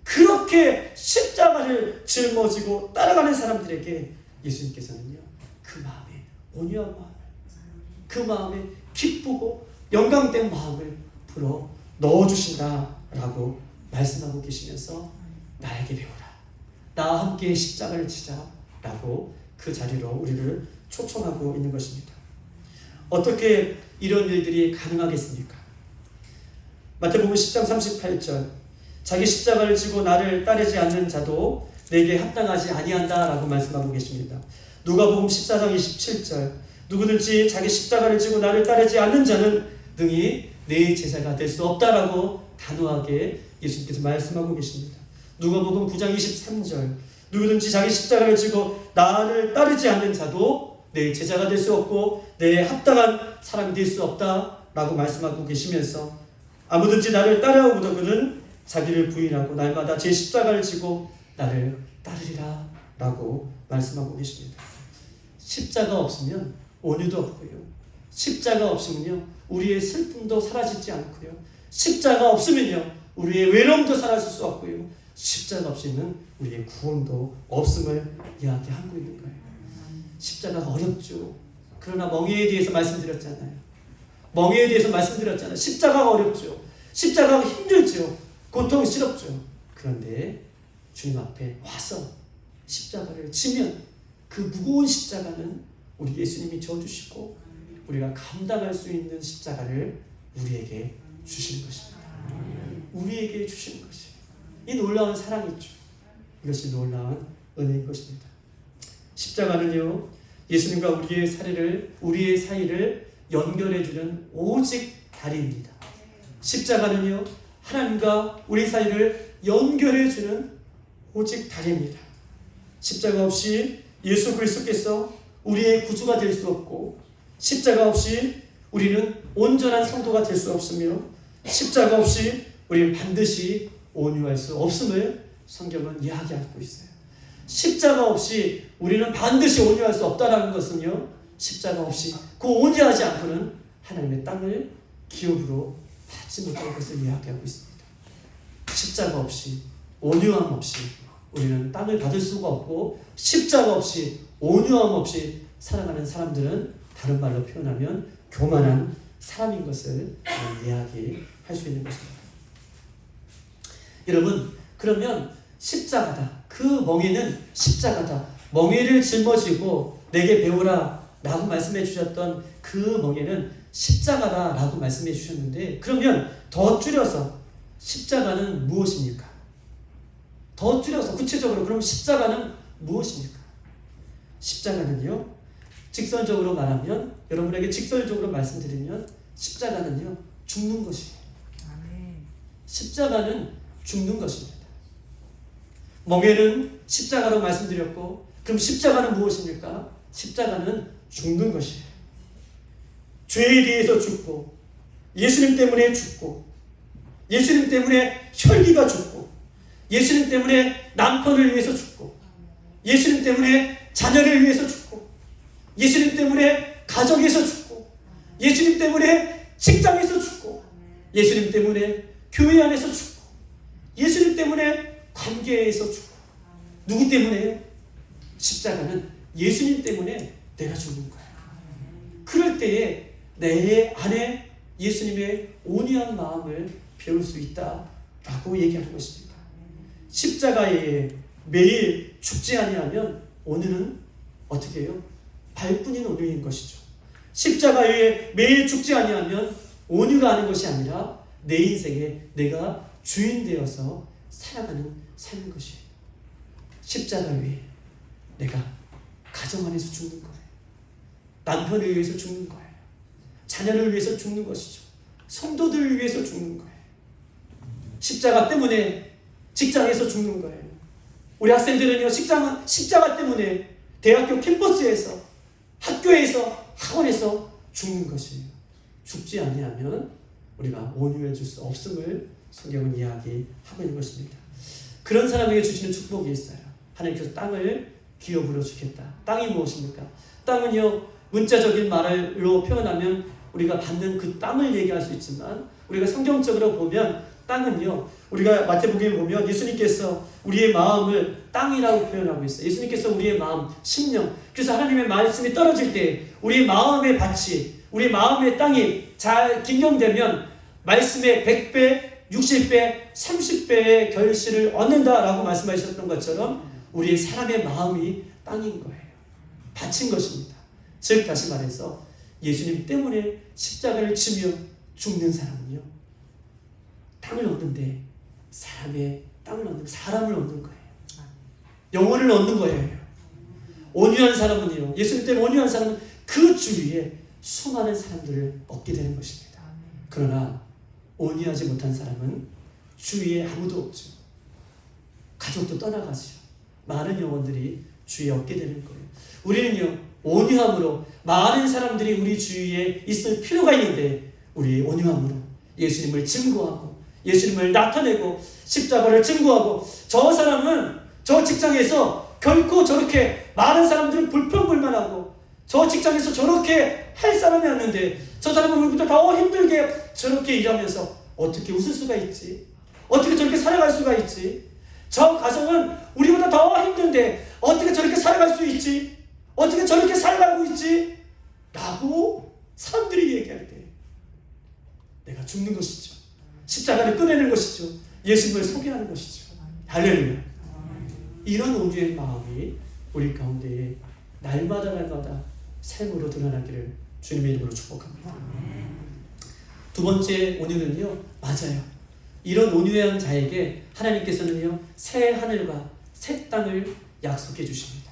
그렇게 십자가를 짊어지고 따라가는 사람들에게 예수님께서는요, 그 마음에 온유한 마음을, 그 마음에 기쁘고 영광된 마음을 불어 넣어주신다라고 말씀하고 계시면서 나에게 배우라. 나와 함께 십자가를 지자라고 그 자리로 우리를 초청하고 있는 것입니다. 어떻게 이런 일들이 가능하겠습니까? 마태복음 10장 38절, 자기 십자가를 지고 나를 따르지 않는 자도 내게 합당하지 아니한다라고 말씀하고 계십니다. 누가복음 14장 27절, 누구든지 자기 십자가를 지고 나를 따르지 않는 자는 능히 내 제자가 될 수 없다라고 단호하게 예수님께서 말씀하고 계십니다. 누가복음 9장 23절, 누구든지 자기 십자가를 지고 나를 따르지 않는 자도 내 제자가 될 수 없고 내 합당한 사람이 될 수 없다라고 말씀하고 계시면서 아무든지 나를 따라오거든 자기를 부인하고 날마다 제 십자가를 지고 나를 따르리라 라고 말씀하고 계십니다. 십자가 없으면 온유도 없고요, 십자가 없으면요 우리의 슬픔도 사라지지 않고요, 십자가 없으면요 우리의 외로움도 사라질 수 없고요, 십자가 없이는 우리의 구원도 없음을 이야기하고 있는 거예요. 십자가가 어렵죠. 그러나 멍에에 대해서 말씀드렸잖아요. 멍에에 대해서 말씀드렸잖아요. 십자가가 어렵죠. 십자가가 힘들죠. 고통스럽죠. 그런데 주님 앞에 와서 십자가를 지면 그 무거운 십자가는 우리 예수님이 져주시고 우리가 감당할 수 있는 십자가를 우리에게 주시는 것입니다. 우리에게 주시는 것이에요. 이 놀라운 사랑이죠. 이것이 놀라운 은혜인 것입니다. 십자가는요, 예수님과 우리의 사이를 연결해주는 오직 다리입니다. 십자가는요, 하나님과 우리 사이를 연결해주는 오직 다리입니다. 십자가 없이 예수 그리스도께서 우리의 구주가 될 수 없고, 십자가 없이 우리는 온전한 성도가 될 수 없으며, 십자가 없이 우리는 반드시 온유할 수 없음을 성경은 이야기하고 있어요. 십자가 없이 우리는 반드시 온유할 수 없다는 것은요, 십자가 없이 그 온유하지 않고는 하나님의 땅을 기업으로 받지 못할 것을 이야기하고 있습니다. 십자가 없이, 온유함 없이 우리는 땅을 받을 수가 없고, 십자가 없이, 온유함 없이 살아가는 사람들은 다른 말로 표현하면 교만한 사람인 것을 이야기하고 할 수 있는 것입니다. 여러분, 그러면 십자가다. 그 멍에는 십자가다. 멍에를 짊어지고 내게 배우라 라고 말씀해 주셨던 그 멍에는 십자가다 라고 말씀해 주셨는데, 그러면 더 줄여서 십자가는 무엇입니까? 더 줄여서 구체적으로 그럼 십자가는 무엇입니까? 십자가는요, 직설적으로 말하면, 여러분에게 직설적으로 말씀드리면 십자가는요, 죽는 것이에요. 십자가는 죽는 것입니다. 멍에는 십자가로 말씀드렸고, 그럼 십자가는 무엇입니까? 십자가는 죽는 것이에요. 죄에 대해서 죽고, 예수님 때문에 죽고, 예수님 때문에 혈기가 죽고, 예수님 때문에 남편을 위해서 죽고, 예수님 때문에 자녀를 위해서 죽고, 예수님 때문에 가정에서 죽고, 예수님 때문에 직장에서 죽고, 예수님 때문에 교회 안에서 죽고, 예수님 때문에 관계에서 죽고. 누구 때문에요? 십자가는 예수님 때문에 내가 죽는 거예요. 그럴 때에 내 안에 예수님의 온유한 마음을 배울 수 있다라고 얘기하는 것입니다. 십자가에 매일 죽지 아니하면 오늘은 어떻게 해요? 발뿐인 온유인 것이죠. 십자가에 매일 죽지 아니하면 온유가 하는 것이 아니라 내 인생에 내가 주인 되어서 살아가는 삶인 것이에요. 십자가 위에 내가 가정 안에서 죽는 거예요. 남편을 위해서 죽는 거예요. 자녀를 위해서 죽는 것이죠. 성도들을 위해서 죽는 거예요. 십자가 때문에 직장에서 죽는 거예요. 우리 학생들은요, 십자가 때문에 대학교 캠퍼스에서, 학교에서, 학원에서 죽는 것이에요. 죽지 아니하면 우리가 온유해질 수 없음을 성경은 이야기하고 있는 것입니다. 그런 사람에게 주시는 축복이 있어요. 하나님께서 땅을 기업으로 주겠다. 땅이 무엇입니까? 땅은요, 문자적인 말로 표현하면 우리가 받는 그 땅을 얘기할 수 있지만, 우리가 성경적으로 보면 땅은요, 우리가 마태복음에 보면 예수님께서 우리의 마음을 땅이라고 표현하고 있어요. 예수님께서 우리의 마음, 심령, 그래서 하나님의 말씀이 떨어질 때 우리의 마음의 밭이, 우리 마음의 땅이 잘 긴경되면 말씀의 100배, 60배, 30배의 결실을 얻는다라고 말씀하셨던 것처럼 우리의 사람의 마음이 땅인 거예요. 밭인 것입니다. 즉 다시 말해서 예수님 때문에 십자가를 지며 죽는 사람은요, 땅을 얻는데 사람의 땅을 얻는, 사람을 얻는 거예요. 영혼을 얻는 거예요. 온유한 사람은요, 예수님 때문에 온유한 사람은 그 주위에 수많은 사람들을 얻게 되는 것입니다. 그러나 온유하지 못한 사람은 주위에 아무도 없죠. 가족도 떠나가죠. 많은 영혼들이 주위에 얻게 되는 거예요. 우리는요, 온유함으로 많은 사람들이 우리 주위에 있을 필요가 있는데, 우리 온유함으로 예수님을 증거하고 예수님을 나타내고 십자가를 증거하고, 저 사람은 저 직장에서 결코 저렇게 많은 사람들은 불평불만하고 저 직장에서 저렇게 할 사람이 없는데 저 사람은 우리보다 더 힘들게 저렇게 일하면서 어떻게 웃을 수가 있지? 어떻게 저렇게 살아갈 수가 있지? 저 가정은 우리보다 더 힘든데 어떻게 저렇게 살아갈 수 있지? 어떻게 저렇게 살아가고 있지? 라고 사람들이 얘기할 때 내가 죽는 것이죠. 십자가를 꺼내는 것이죠. 예수님을 소개하는 것이죠. 할렐루야. 이런 온유의 마음이 우리 가운데에 날마다 삶으로 드러나기를 주님의 이름으로 축복합니다. 두 번째 온유는요, 맞아요. 이런 온유한 자에게 하나님께서는요, 새 하늘과 새 땅을 약속해 주십니다.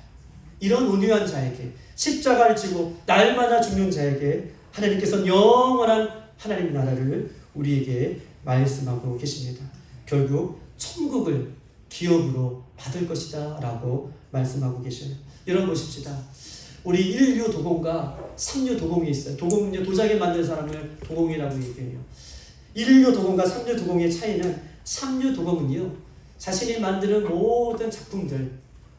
이런 온유한 자에게, 십자가를 지고 날마다 죽는 자에게 하나님께서는 영원한 하나님 나라를 우리에게 말씀하고 계십니다. 결국 천국을 기업으로 받을 것이다 라고 말씀하고 계셔요. 여러분 보십시다. 우리 인류 도공과 삼류 도공이 있어요. 도공은요, 도자기 만든 사람을 도공이라고 얘기해요. 인류 도공과 삼류 도공의 차이는, 삼류 도공은요, 자신이 만드는 모든 작품들,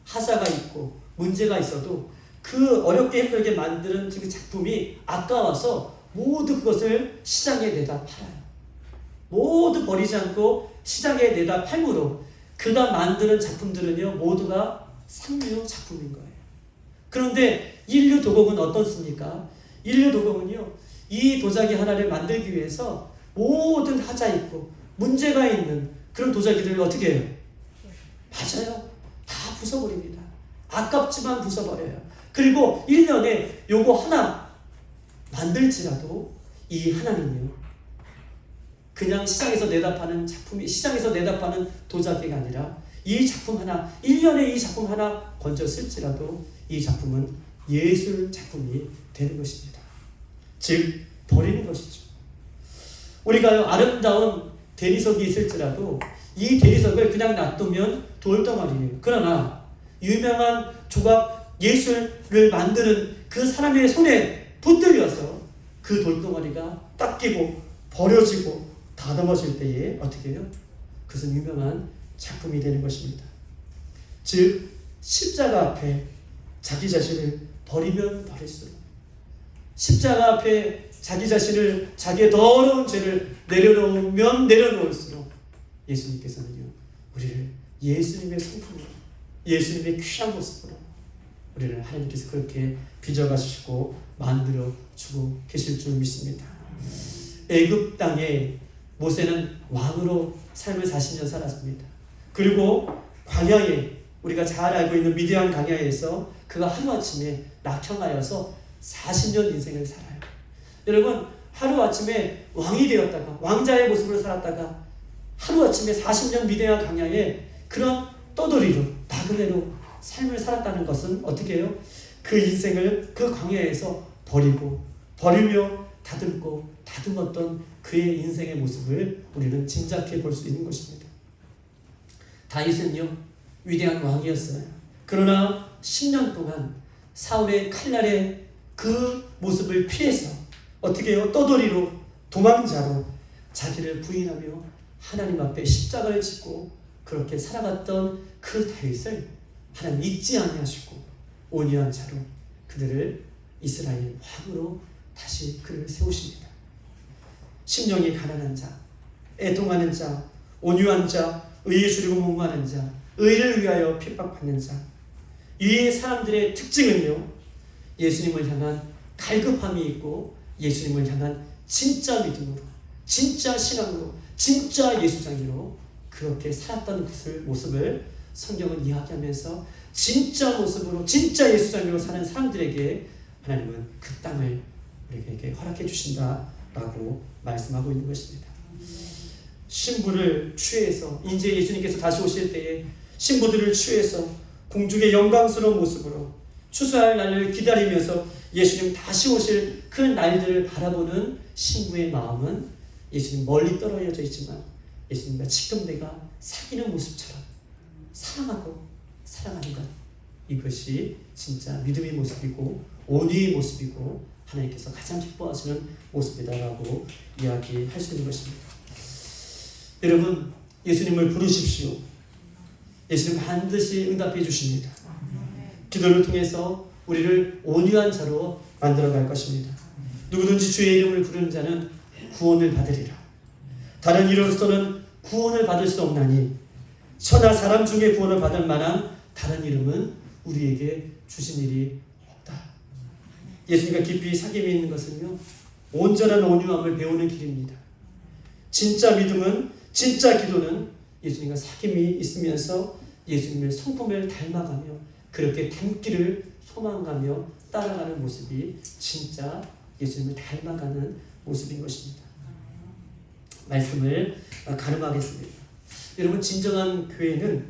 하자가 있고 문제가 있어도 그 어렵게 힘들게 만드는 그 작품이 아까워서 모두 그것을 시장에 내다 팔아요. 모두 버리지 않고 시장에 내다 팔므로 그가 만드는 작품들은요, 모두가 삼류 작품인 거예요. 그런데 인류 도공은 어떻습니까? 인류 도공은요, 이 도자기 하나를 만들기 위해서 모든 하자 있고 문제가 있는 그런 도자기들을 어떻게 해요? 맞아요. 다 부숴버립니다. 아깝지만 부숴버려요. 그리고 1년에 요거 하나 만들지라도 이 하나님이요, 그냥 시장에서 내다 파는 작품이, 시장에서 내다 파는 도자기가 아니라 이 작품 하나, 1년에 이 작품 하나 건져 쓸지라도 이 작품은 예술 작품이 되는 것입니다. 즉 버리는 것이죠. 우리가요, 아름다운 대리석이 있을지라도 이 대리석을 그냥 놔두면 돌덩어리예요. 그러나 유명한 조각 예술을 만드는 그 사람의 손에 붙들려서 그 돌덩어리가 닦이고 버려지고 다듬어질 때에 어떻게 해요? 그것은 유명한 작품이 되는 것입니다. 즉 십자가 앞에 자기 자신을 버리면 버릴수록, 십자가 앞에 자기 자신을, 자기의 더러운 죄를 내려놓으면 내려놓을수록 예수님께서는요, 우리를 예수님의 성품으로, 예수님의 귀한 모습으로 우리를 하나님께서 그렇게 빚어가시고 만들어 주고 계실 줄 믿습니다. 애굽 땅에 모세는 왕으로 삶을 40년 살았습니다. 그리고 광야에, 우리가 잘 알고 있는 미디안 광야에서 그가 하루아침에 낙향하여서 40년 인생을 살아요. 여러분, 하루아침에 왕이 되었다가 왕자의 모습으로 살았다가 하루아침에 40년 미디안 광야에 그런 떠돌이로, 나그네로 삶을 살았다는 것은 어떻게 해요? 그 인생을 그 광야에서 버리며 다듬었던 그의 인생의 모습을 우리는 짐작해 볼 수 있는 것입니다. 다윗은요, 위대한 왕이었어요. 그러나 10년 동안 사울의 칼날의 그 모습을 피해서 어떻게 해요? 떠돌이로, 도망자로 자기를 부인하며 하나님 앞에 십자가를 짓고 그렇게 살아갔던 그 다윗을 하나님 잊지 아니하시고 온유한 자로 그들을 이스라엘 왕으로 다시 그를 세우십니다. 심령이 가난한 자, 애통하는 자, 온유한 자, 의에 줄이고 목마른 자, 의를 위하여 핍박받는 자, 이 사람들의 특징은요, 예수님을 향한 갈급함이 있고 예수님을 향한 진짜 믿음으로, 진짜 신앙으로, 진짜 예수장으로 그렇게 살았던 모습을 성경은 이야기하면서 진짜 모습으로, 진짜 예수장으로 사는 사람들에게 하나님은 그 땅을 우리에게 허락해 주신다라고 말씀하고 있는 것입니다. 신부를 취해서, 이제 예수님께서 다시 오실 때에 신부들을 취해서 공중의 영광스러운 모습으로 추수할 날을 기다리면서 예수님 다시 오실 그 날들을 바라보는 신부의 마음은 예수님 멀리 떨어져 있지만 예수님과 지금 내가 사귀는 모습처럼 사랑하고 사랑하는 것, 이것이 진짜 믿음의 모습이고 온유의 모습이고 하나님께서 가장 기뻐하시는 모습이다라고 이야기할 수 있는 것입니다. 여러분, 예수님을 부르십시오. 예수님 반드시 응답해 주십니다. 기도를 통해서 우리를 온유한 자로 만들어갈 것입니다. 누구든지 주의 이름을 부르는 자는 구원을 받으리라. 다른 이름으로서는 구원을 받을 수 없나니 천하 사람 중에 구원을 받을 만한 다른 이름은 우리에게 주신 일이 없다. 예수님과 깊이 사귐이 있는 것은요, 온전한 온유함을 배우는 길입니다. 진짜 믿음은, 진짜 기도는 예수님과 사귐이 있으면서 예수님의 성품을 닮아가며 그렇게 닮기를 소망하며 따라가는 모습이 진짜 예수님을 닮아가는 모습인 것입니다. 말씀을 가늠하겠습니다. 여러분, 진정한 교회는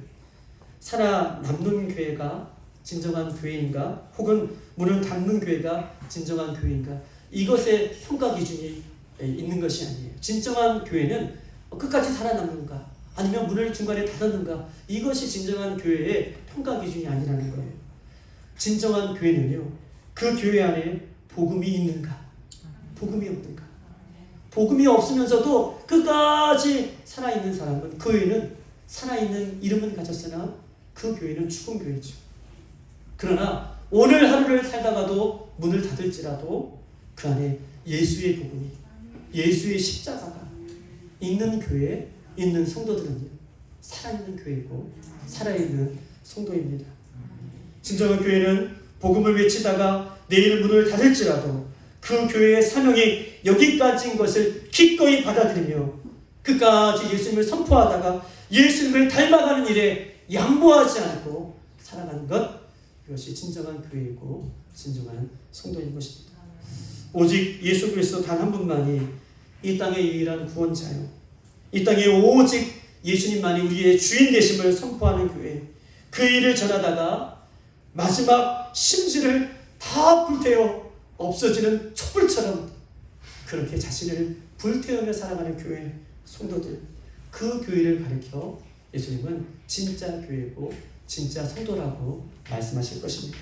살아남는 교회가 진정한 교회인가, 혹은 문을 닫는 교회가 진정한 교회인가, 이것의 평가 기준이 있는 것이 아니에요. 진정한 교회는 끝까지 살아남는가, 아니면 문을 중간에 닫았는가, 이것이 진정한 교회의 평가 기준이 아니라는 거예요. 진정한 교회는요, 그 교회 안에 복음이 있는가, 복음이 없는가. 복음이 없으면서도 끝까지 살아있는 사람은, 그 교회는 살아있는 이름은 가졌으나 그 교회는 죽은 교회죠. 그러나 오늘 하루를 살다가도 문을 닫을지라도 그 안에 예수의 복음이, 예수의 십자가가 있는 교회, 있는 성도들은요, 살아있는 교회고 살아있는 성도입니다. 진정한 교회는 복음을 외치다가 내일 문을 닫을지라도 그 교회의 사명이 여기까지인 것을 기꺼이 받아들이며 끝까지 예수님을 선포하다가 예수님을 닮아가는 일에 양보하지 않고 살아가는 것, 이것이 진정한 교회이고 진정한 성도인 것입니다. 오직 예수 그리스도 단 한 분만이 이 땅의 유일한 구원자요, 이 땅에 오직 예수님만이 우리의 주인 되심을 선포하는 교회, 그 일을 전하다가 마지막 심지를 다 불태워 없어지는 촛불처럼 그렇게 자신을 불태우며 살아가는 교회 성도들, 그 교회를 가리켜 예수님은 진짜 교회고 진짜 성도라고 말씀하실 것입니다.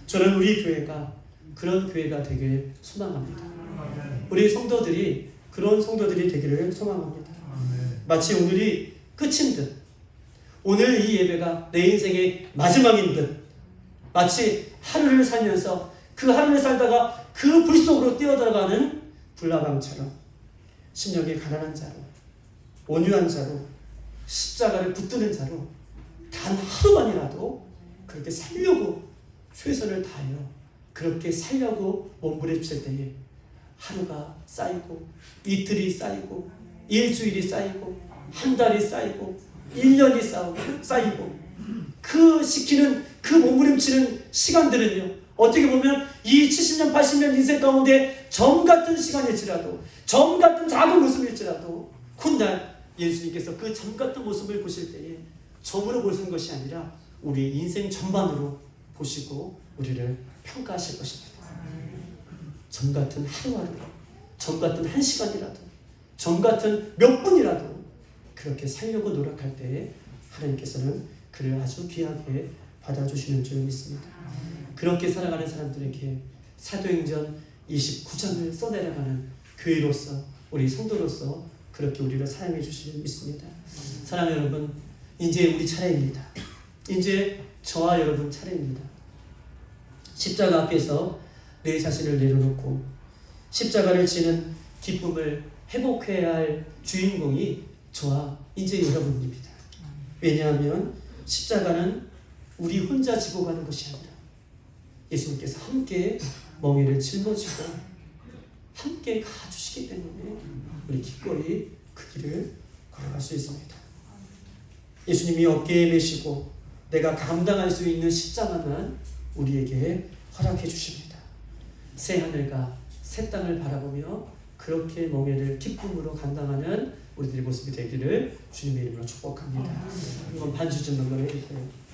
저는 우리 교회가 그런 교회가 되길 소망합니다. 우리 성도들이 그런 성도들이 되기를 소망합니다. 마치 오늘이 끝인 듯, 오늘 이 예배가 내 인생의 마지막인 듯, 마치 하루를 살면서 그 하루를 살다가 그 불 속으로 뛰어들어가는 불나방처럼 심령이 가난한 자로, 온유한 자로, 십자가를 붙드는 자로 단 하루만이라도 그렇게 살려고 최선을 다하여 그렇게 살려고 몸부림칠 때에 하루가 쌓이고 이틀이 쌓이고 일주일이 쌓이고 한 달이 쌓이고 1년이 쌓이고 그 시키는 그 몸부림치는 시간들은요, 어떻게 보면 이 70년 80년 인생 가운데 점 같은 시간일지라도, 점 같은 작은 모습일지라도 훗날 예수님께서 그 점 같은 모습을 보실 때에 점으로 보시는 것이 아니라 우리 인생 전반으로 보시고 우리를 평가하실 것입니다. 점 같은 하루하루, 점 같은 한 시간이라도, 점 같은 몇 분이라도 그렇게 살려고 노력할 때에 하나님께서는 그를 아주 귀하게 받아주시는 줄 믿습니다. 그렇게 살아가는 사람들에게 사도행전 29장을 써내려가는 교회로서, 우리 성도로서 그렇게 우리를 사랑해 주시는 믿습니다. 사랑하는 여러분, 이제 우리 차례입니다. 이제 저와 여러분 차례입니다. 십자가 앞에서 내 자신을 내려놓고 십자가를 지는 기쁨을 회복해야 할 주인공이 저와 이제 여러분입니다. 왜냐하면 십자가는 우리 혼자 지고 가는 것이 아니라 예수님께서 함께 멍에를 짊어지고 함께 가주시기 때문에 우리 기꺼이 그 길을 걸어갈 수 있습니다. 예수님이 어깨에 메시고 내가 감당할 수 있는 십자가만 우리에게 허락해 주십니다. 새 하늘과 새 땅을 바라보며 그렇게 멍에를 기쁨으로 감당하는 우리들의 모습이 되기를 주님의 이름으로 축복합니다. 한번 반주 좀 한번 해주세요.